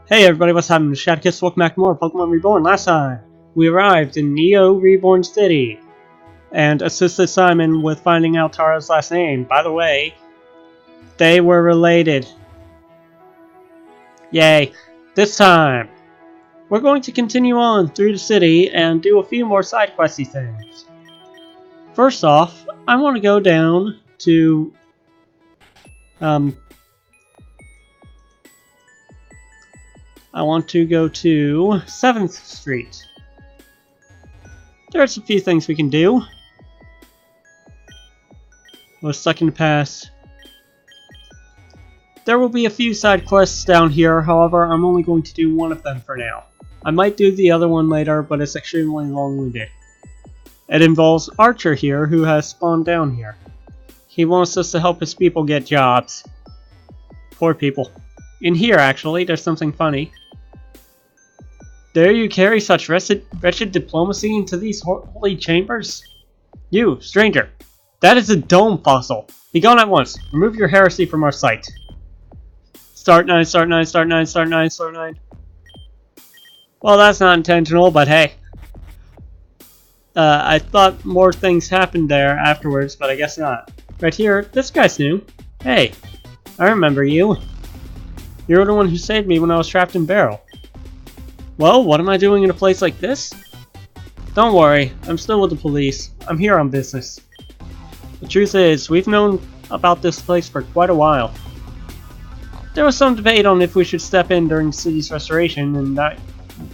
Hey everybody, what's happening? Sidequests, welcome back to more Pokemon Reborn. Last time, we arrived in Neo-Reborn City and assisted Simon with finding out Tara's last name. By the way, they were related. Yay. This time, we're going to continue on through the city and do a few more side questy things. First off, I want to go down to I want to go to 7th Street. There's a few things we can do. We're stuck in the past. There will be a few side quests down here, however, I'm only going to do one of them for now. I might do the other one later, but it's extremely long-winded. It involves Archer here, who has spawned down here. He wants us to help his people get jobs. Poor people. In here, actually, there's something funny. Dare you carry such wretched diplomacy into these holy chambers? You, stranger! That is a dome fossil! Be gone at once! Remove your heresy from our sight! Start 9, start 9, start 9, start 9, start 9. Well, that's not intentional, but hey. I thought more things happened there afterwards, but I guess not. Right here, this guy's new. Hey, I remember you. You're the one who saved me when I was trapped in Barrel. Well, what am I doing in a place like this? Don't worry, I'm still with the police. I'm here on business. The truth is, we've known about this place for quite a while. There was some debate on if we should step in during the city's restoration, and that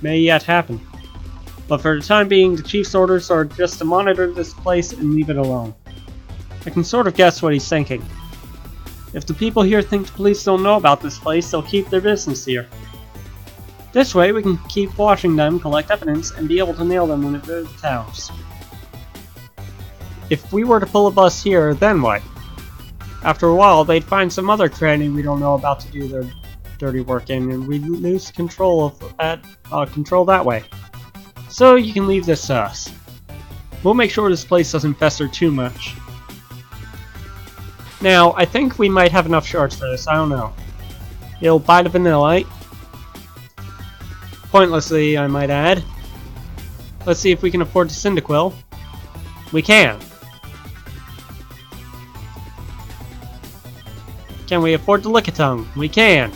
may yet happen. But for the time being, the chief's orders are just to monitor this place and leave it alone. I can sort of guess what he's thinking. If the people here think the police don't know about this place, they'll keep their business here. This way, we can keep watching them, collect evidence, and be able to nail them when it goes to towns. If we were to pull a bus here, then what? After a while, they'd find some other cranny we don't know about to do their dirty work in, and we'd lose control that way. So you can leave this to us. We'll make sure this place doesn't fester too much. Now, I think we might have enough shards for this, I don't know. It'll buy the Vanillite. Pointlessly, I might add. Let's see if we can afford the Cyndaquil. We can. Can we afford the Lickitung? We can.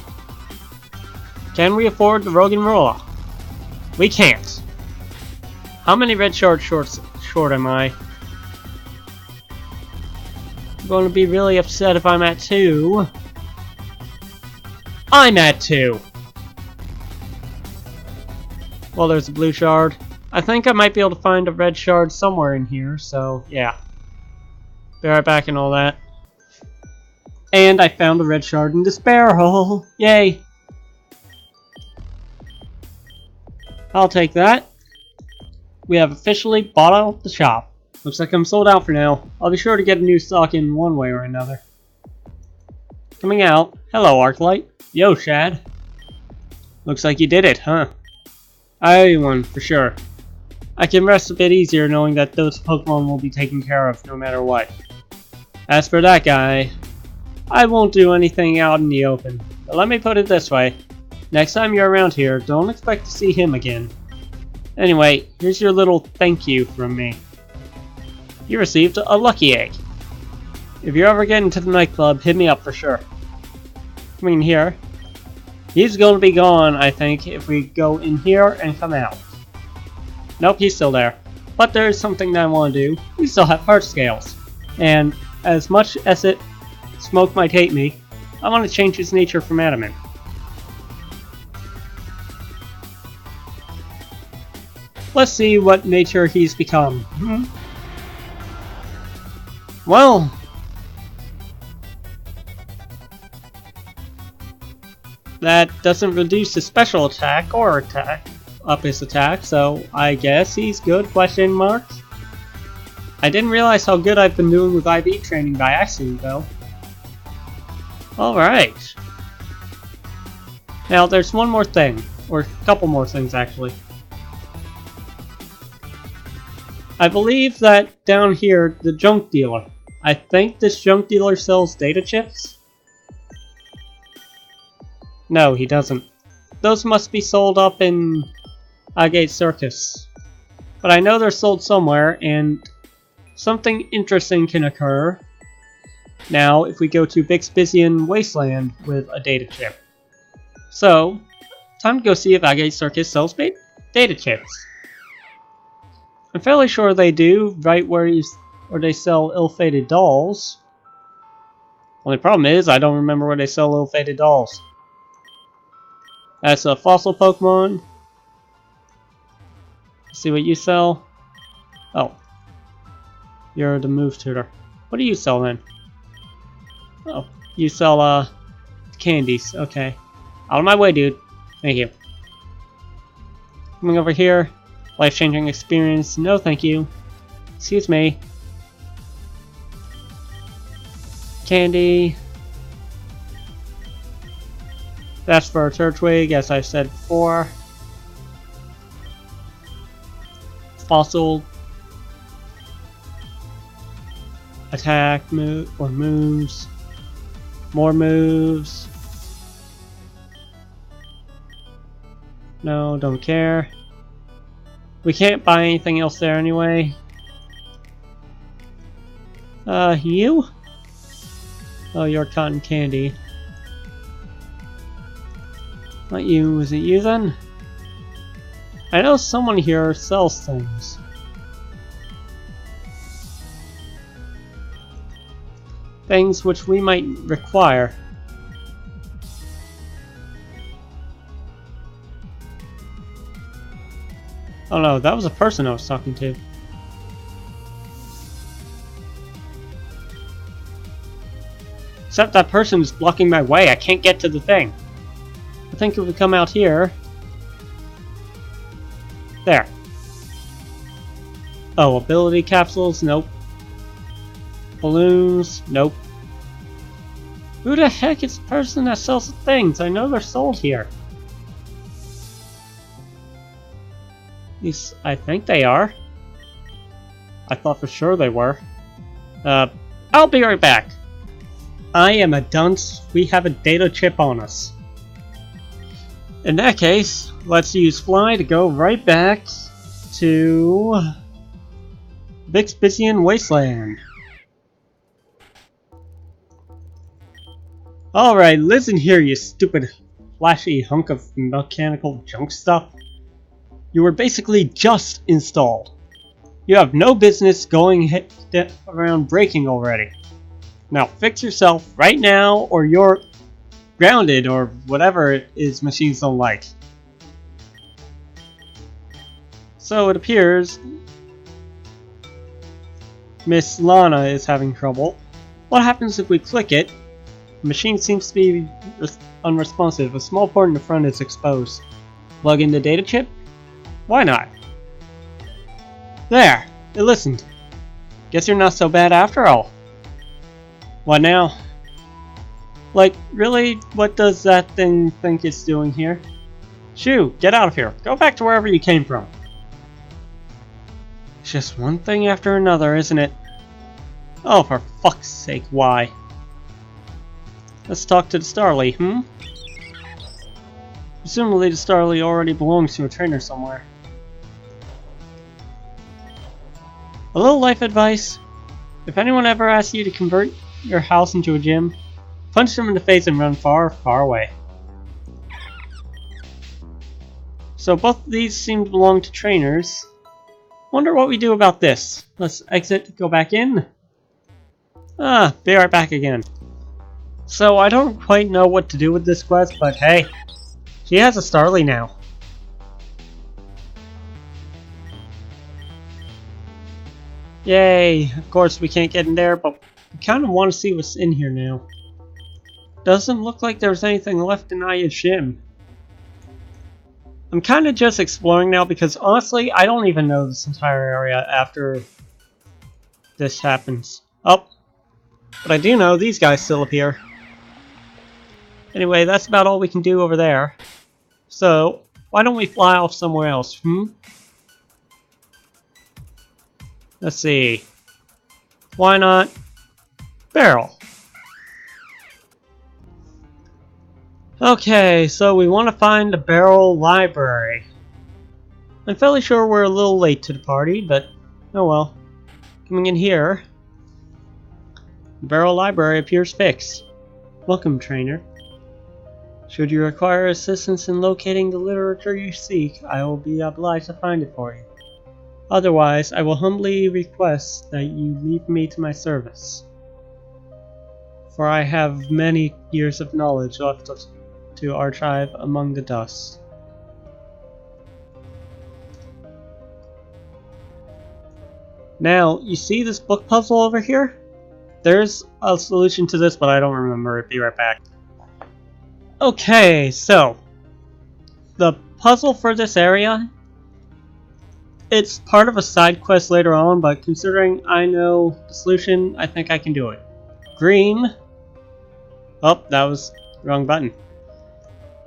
Can we afford the Roggenrola? We can't. How many red shards short am I? I'm going to be really upset if I'm at 2. I'm at 2! Well, there's a blue shard. I think I might be able to find a red shard somewhere in here, so yeah. Be right back and all that. And I found a red shard in this barrel! Yay! I'll take that. We have officially bought out the shop. Looks like I'm sold out for now. I'll be sure to get a new stock in one way or another. Coming out. Hello, Arclight. Yo, Shad. Looks like you did it, huh? I owe one, for sure. I can rest a bit easier knowing that those Pokemon will be taken care of no matter what. As for that guy, I won't do anything out in the open. But let me put it this way. Next time you're around here, don't expect to see him again. Anyway, here's your little thank you from me. You received a lucky egg. If you ever get into the nightclub, hit me up for sure. Coming in here. He's going to be gone, I think, if we go in here and come out. Nope, he's still there. But there's something that I want to do. We still have heart scales. And as much as smoke might hate me, I want to change his nature from adamant. Let's see what nature he's become. Well... that doesn't reduce his special attack or up his attack, so I guess he's good, question mark. I didn't realize how good I've been doing with IV training by accident, though. Alright. Now, there's one more thing. Or a couple more things, actually. I believe that down here, the junk dealer. I think this junk dealer sells data chips? No, he doesn't. those must be sold up in Agate Circus. But I know they're sold somewhere, and something interesting can occur now if we go to Bixbysian Wasteland with a data chip. So, time to go see if Agate Circus sells data chips. I'm fairly sure they do, right where they sell ill-fated dolls. Only problem is, I don't remember where they sell ill-fated dolls. That's a fossil Pokemon. Let's see what you sell. Oh. You're the move tutor. What do you sell then? Oh, you sell, candies. Okay. Out of my way, dude. Thank you. Coming over here. Life-changing experience. No, thank you. Excuse me. Candy. That's for a Turtwig, as I said before. Fossil. Attack move or moves. More moves. No, don't care. We can't buy anything else there anyway. You? Oh, you're cotton candy. Not you. Is it you then? I know someone here sells things. Things which we might require. Oh no, that was a person I was talking to. Except that person is blocking my way. I can't get to the thing. I think if we come out here... There. Oh, ability capsules? Nope. Balloons? Nope. Who the heck is the person that sells the things? I know they're sold here. At least, I think they are. I thought for sure they were. I'll be right back. I am a dunce. We have a data chip on us. In that case, let's use Fly to go right back to Bixbysian Wasteland. Alright, listen here, you stupid flashy hunk of mechanical junk stuff. You were basically just installed. You have no business going around breaking already. Now fix yourself right now, or you're grounded, or whatever it is machines don't like. So it appears Miss Lana is having trouble. What happens if we click it? The machine seems to be unresponsive. A small port in the front is exposed. Plug in the data chip? Why not? There! It listened. Guess you're not so bad after all. What now? Like, really? What does that thing think it's doing here? Shoo! Get out of here! Go back to wherever you came from! It's just one thing after another, isn't it? Oh, for fuck's sake, why? Let's talk to the Starly, Presumably the Starly already belongs to a trainer somewhere. A little life advice. If anyone ever asks you to convert your house into a gym, punch them in the face and run far, far away. So both of these seem to belong to trainers. Wonder what we do about this. Let's exit, go back in. Be right back again. So I don't quite know what to do with this quest, but hey, she has a Starly now. Yay! Of course we can't get in there, but we kind of want to see what's in here now. Doesn't look like there's anything left in Ayashim. I'm kind of just exploring now because honestly, I don't even know this entire area after this happens. Oh, but I do know these guys still appear. Anyway, that's about all we can do over there. So, why don't we fly off somewhere else, Let's see. Why not Barrel? Okay, so we want to find the Barrel Library. I'm fairly sure we're a little late to the party, but oh well. Coming in here, the Barrel Library appears fixed. Welcome, trainer. Should you require assistance in locating the literature you seek, I will be obliged to find it for you. Otherwise, I will humbly request that you leave me to my service. For I have many years of knowledge left to archive among the dust. Now, you see this book puzzle over here? There's a solution to this, but I don't remember it. Be right back. Okay, so the puzzle for this area, it's part of a side quest later on, but considering I know the solution, I think I can do it. Green. Oh, that was the wrong button.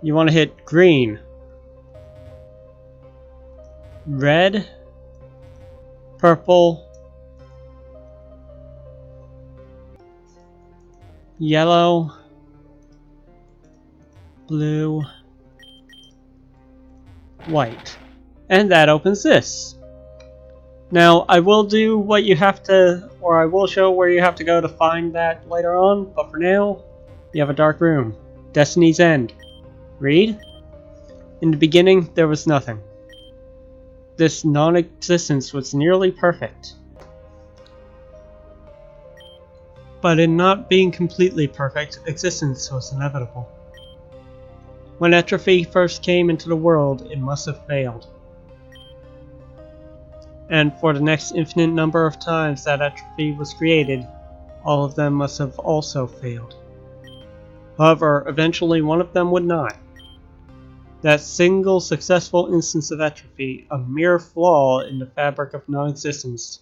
You want to hit green, red, purple, yellow, blue, white. And that opens this. Now, I will do what you have to, or I will show where you have to go to find that later on, but for now, you have a dark room. Destiny's End. Read? In the beginning, there was nothing. This non-existence was nearly perfect. But in not being completely perfect, existence was inevitable. When entropy first came into the world, it must have failed. And for the next infinite number of times that entropy was created, all of them must have also failed. However, eventually one of them would not. That single successful instance of entropy, a mere flaw in the fabric of non-existence,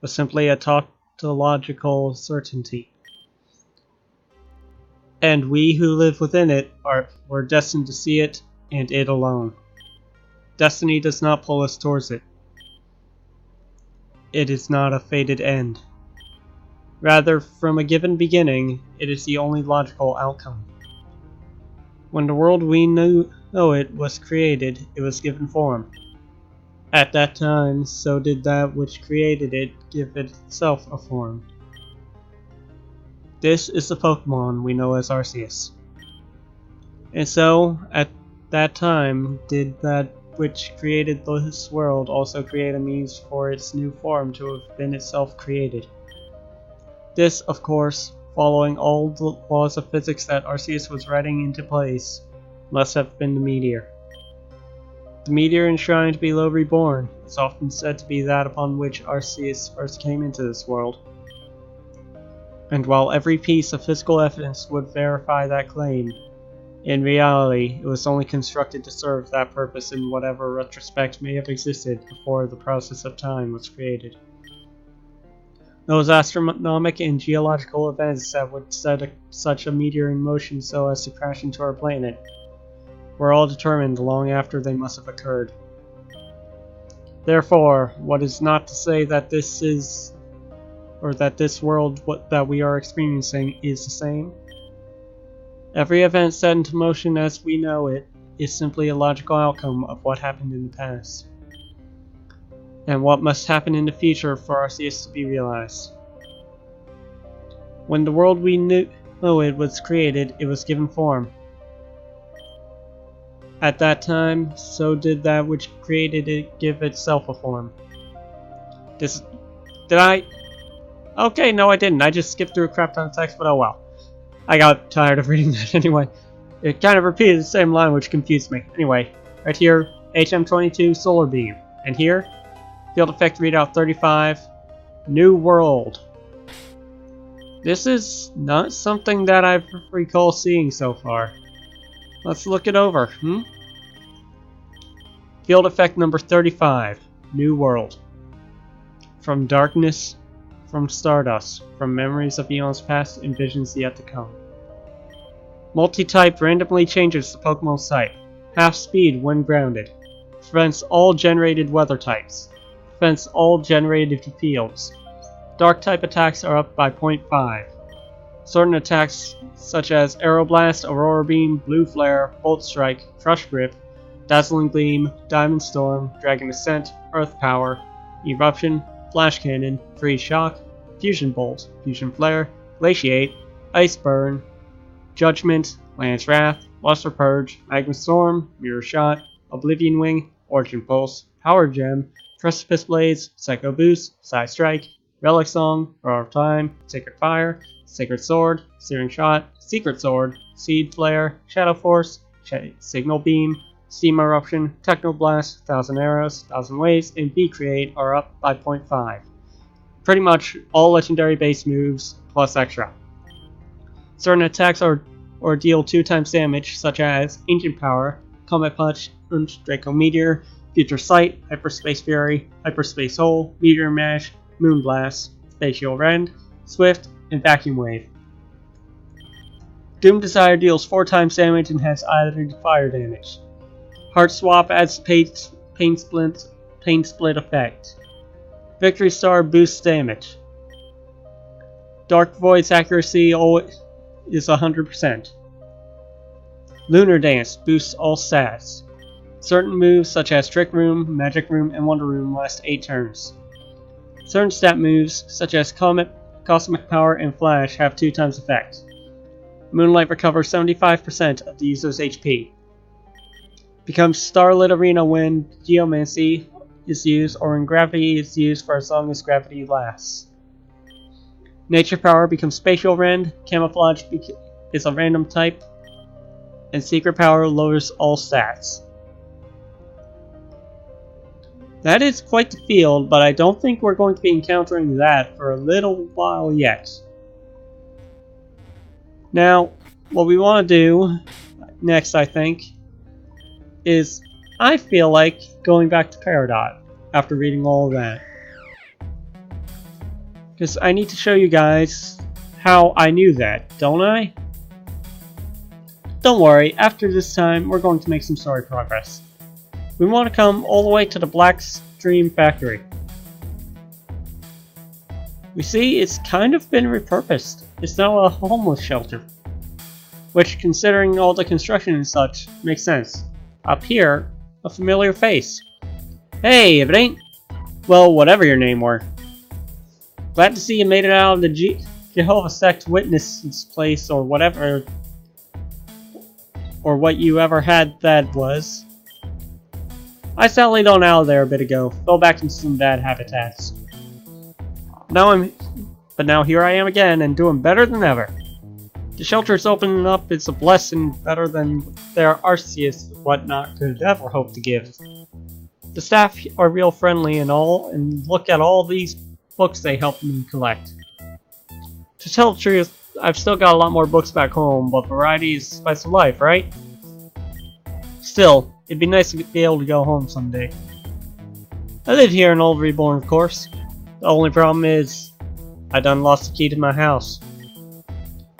was simply a tautological certainty. And we who live within it were destined to see it, and it alone. Destiny does not pull us towards it. It is not a fated end. Rather, from a given beginning, it is the only logical outcome. When the world we know it was created, it was given form. At that time, so did that which created it give itself a form. This is the Pokemon we know as Arceus. And so, at that time, did that which created this world also create a means for its new form to have been itself created. This, of course, following all the laws of physics that Arceus was writing into place, must have been the meteor. The meteor enshrined below Reborn is often said to be that upon which Arceus first came into this world. And while every piece of physical evidence would verify that claim, in reality, it was only constructed to serve that purpose in whatever retrospect may have existed before the process of time was created. Those astronomic and geological events that would set such a meteor in motion so as to crash into our planet were all determined long after they must have occurred. Therefore, what is not to say that this is, or that this world that we are experiencing is the same? Every event set into motion as we know it is simply a logical outcome of what happened in the past, and what must happen in the future for Arceus to be realized. When the world we know it was created, it was given form. At that time, so did that which created it give itself a form. Did I? Okay, no I didn't. I just skipped through a crap ton of text, but oh well. I got tired of reading that anyway. It kind of repeated the same line, which confused me. Anyway, right here, HM22 Solar Beam. And here, Field Effect Readout 35, New World. This is not something that I recall seeing so far. Let's look it over, Field Effect number 35, New World. From darkness, from stardust, from memories of eons past and visions yet to come. Multi-type randomly changes the Pokemon's type. Half speed when grounded. Prevents all generated weather types. Prevents all generated fields. Dark type attacks are up by 0.5. Certain attacks such as Aeroblast, Aurora Beam, Blue Flare, Bolt Strike, Crush Grip, Dazzling Gleam, Diamond Storm, Dragon Ascent, Earth Power, Eruption, Flash Cannon, Freeze Shock, Fusion Bolt, Fusion Flare, Glaciate, Ice Burn, Judgment, Lance Wrath, Luster Purge, Magma Storm, Mirror Shot, Oblivion Wing, Origin Pulse, Power Gem, Precipice Blades, Psycho Boost, Side Strike, Relic Song, Roar of Time, Sacred Fire, Sacred Sword, Searing Shot, Secret Sword, Seed Flare, Shadow Force, Signal Beam, Steam Eruption, Techno Blast, 1000 Arrows, 1000 Waves, and B-Create are up by 0.5. Pretty much all legendary base moves plus extra. Certain attacks or deal 2 times damage, such as Ancient Power, Comet Punch, Draco Meteor, Future Sight, Hyperspace Fury, Hyperspace Hole, Meteor Mash, Moonblast, Spatial Rend, Swift, and Vacuum Wave. Doom Desire deals 4 times damage and has added fire damage. Heart Swap adds Pain Split effect. Victory Star boosts damage. Dark Void's accuracy is 100%. Lunar Dance boosts all stats. Certain moves such as Trick Room, Magic Room, and Wonder Room last 8 turns. Certain stat moves such as Comet, Cosmic Power, and Flash have 2 times effect. Moonlight recovers 75% of the user's HP. Becomes Starlit Arena when Geomancy is used or when Gravity is used for as long as Gravity lasts. Nature Power becomes Spatial Rend, Camouflage is a random type, and Secret Power lowers all stats. That is quite the field, but I don't think we're going to be encountering that for a little while yet. Now, what we want to do next, I think, is I feel like going back to Peridot after reading all of that. Because I need to show you guys how I knew that, don't I? Don't worry, after this time, we're going to make some story progress. We want to come all the way to the Black Stream Factory. We see it's kind of been repurposed. It's now a homeless shelter. Which, considering all the construction and such, makes sense. Up here, a familiar face. Hey, if it ain't... well, whatever your name were. Glad to see you made it out of the Jehovah Sect Witness place or whatever... or what you ever had that was. I sallied on out of there a bit ago, fell back into some bad habitats. But now here I am again, and doing better than ever. The shelter's opening up is a blessing better than their Arceus whatnot could ever hope to give. The staff are real friendly and all, and look at all these books they helped me collect. To tell the truth, I've still got a lot more books back home, but variety is the spice of life, right? Still, it'd be nice to be able to go home someday. I live here in Old Reborn, of course. The only problem is, I done lost the key to my house.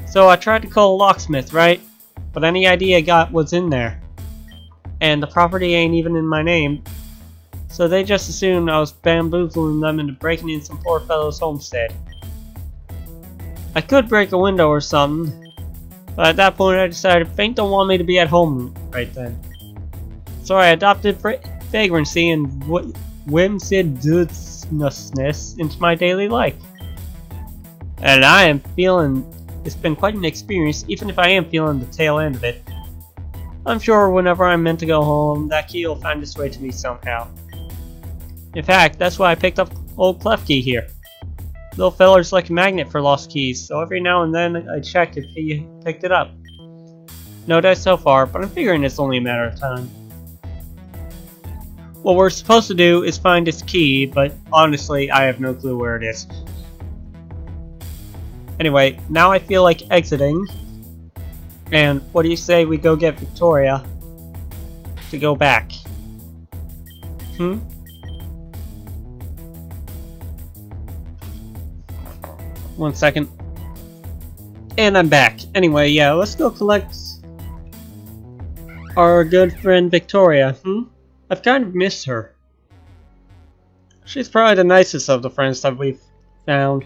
So I tried to call a locksmith, right? But any idea I got was in there. And the property ain't even in my name. So they just assumed I was bamboozling them into breaking in some poor fellow's homestead. I could break a window or something, but at that point I decided Fate don't want me to be at home right then. So I adopted vagrancy and whimsidiousness into my daily life. And I am feeling it's been quite an experience, even if I am feeling the tail end of it. I'm sure whenever I'm meant to go home, that key will find its way to me somehow. In fact, that's why I picked up old Klefki here. Little feller's like a magnet for lost keys, so every now and then I check if he picked it up. No dice so far, but I'm figuring it's only a matter of time. What we're supposed to do is find its key, but honestly, I have no clue where it is. Anyway, now I feel like exiting. And what do you say we go get Victoria to go back? One second. And I'm back. Anyway, yeah, let's go collect our good friend Victoria. I've kind of missed her. She's probably the nicest of the friends that we've found.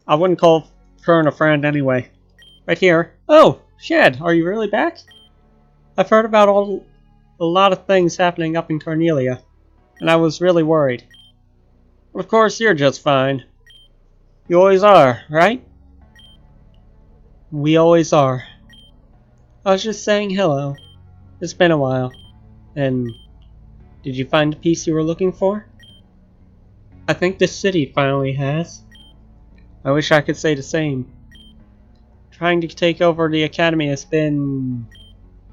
I wouldn't call her and a friend anyway. Right here. Oh, Shed, are you really back? I've heard about a lot of things happening up in Cornelia, and I was really worried. But of course, you're just fine. You always are, right? We always are. I was just saying hello. It's been a while. And did you find the piece you were looking for? I think the city finally has. I wish I could say the same. Trying to take over the academy has been...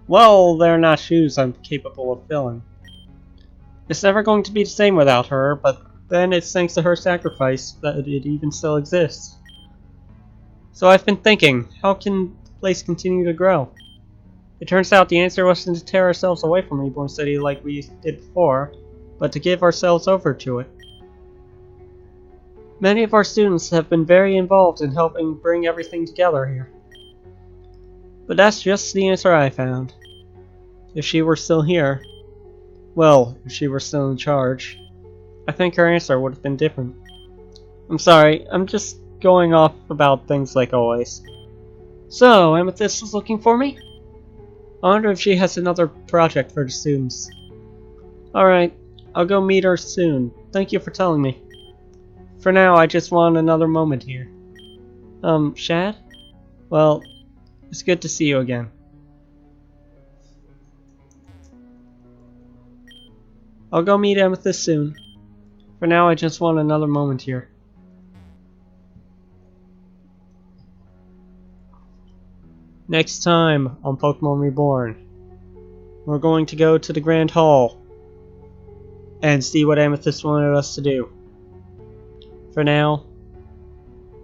well, they're not shoes I'm capable of filling. It's never going to be the same without her, but then it's thanks to her sacrifice that it even still exists. So I've been thinking, how can the place continue to grow? It turns out the answer wasn't to tear ourselves away from Reborn City like we did before, but to give ourselves over to it. Many of our students have been very involved in helping bring everything together here. But that's just the answer I found. If she were still here, well, if she were still in charge, I think her answer would have been different. I'm sorry, I'm just going off about things like always. So, Amethyst is looking for me? I wonder if she has another project for the students. Alright, I'll go meet her soon. Thank you for telling me. For now, I just want another moment here. Shad? Well, it's good to see you again. I'll go meet Amethyst soon. For now, I just want another moment here. Next time on Pokemon Reborn, we're going to go to the Grand Hall and see what Amethyst wanted us to do. For now,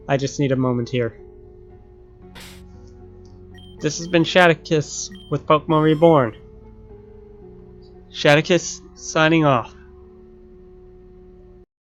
I just need a moment here. This has been Sidequests with Pokemon Reborn. Sidequests signing off.